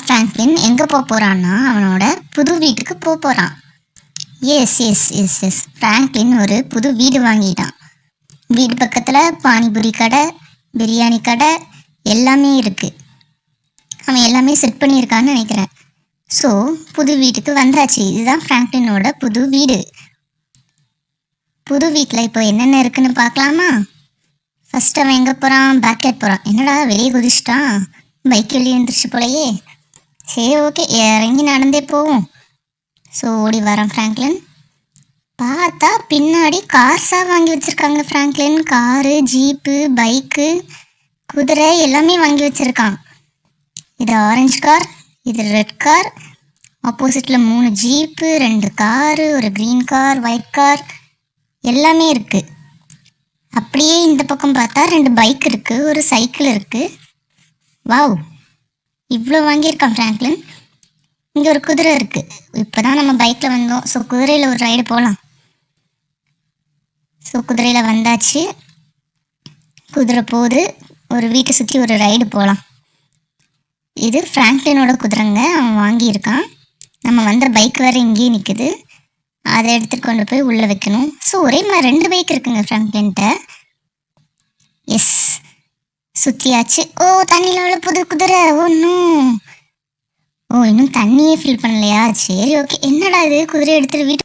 Franklin எங்கே போகிறான்னா அவனோட புது வீட்டுக்கு போகிறான். S S S S Franklin ஒரு புது வீடு வாங்கிட்டான். வீடு பக்கத்தில் பானிபூரி கடை, பிரியாணி கடை எல்லாமே இருக்குது. அவன் எல்லாமே செட் பண்ணியிருக்கான்னு நினைக்கிறேன். ஸோ புது வீட்டுக்கு வந்தாச்சு. இதுதான் ஃப்ராங்க்லினோட புது வீடு. புது வீட்டில் இப்போ என்னென்ன இருக்குன்னு பார்க்கலாமா? ஃபர்ஸ்ட் அவன் எங்கே போகிறான்? பேக்கெட் போகிறான். என்னடா வெளியே குதிச்சிட்டான், பைக் வெளியே இருந்துருச்சு போலையே. சரி ஓகே, இறங்கி நடந்தே போவோம். ஸோ ஓடி வரான் ஃப்ராங்க்லின். பார்த்தா பின்னாடி கார்ஸாக வாங்கி வச்சுருக்காங்க ஃப்ராங்க்லின். காரு, ஜீப்பு, பைக்கு, குதிரை எல்லாமே வாங்கி வச்சுருக்கான். இது ஆரஞ்சு கார், இது ரெட் கார், ஆப்போசிட்டில் 3 ஜீப்பு, 2 காரு, ஒரு க்ரீன் கார், ஒயிட் கார் எல்லாமே இருக்குது. அப்படியே இந்த பக்கம் பார்த்தா 2 பைக் இருக்குது, ஒரு சைக்கிள் இருக்குது. வாவ், இவ்வளோ வாங்கியிருக்கான் ஃப்ராங்க்லின். இங்கே ஒரு குதிரை இருக்குது. இப்போ தான் நம்ம பைக்கில் வந்தோம். ஸோ குதிரையில் ஒரு ரைடு போகலாம். ஸோ குதிரையில் வந்தாச்சு. குதிரை போகுது. ஒரு வீட்டை சுற்றி ஒரு ரைடு போகலாம். இது ஃப்ராங்க்லினோட குதிரைங்க, அவன் வாங்கியிருக்கான். நம்ம வந்த பைக் வேறு இங்கேயே நிற்குது. அதை எடுத்துகிட்டு கொண்டு போய் உள்ளே வைக்கணும். ஸோ ஒரே மாதிரி 2 பைக் இருக்குங்க ஃப்ராங்க்லின்ட்ட. எஸ், சுற்றியாச்சு. ஓ, தண்ணியில் உள்ள புது குதிரை. இன்னும் தண்ணியே ஃபில் பண்ணலையா? சரி ஓகே. என்னடா இது, குதிரை எடுத்துகிட்டு வீட்டு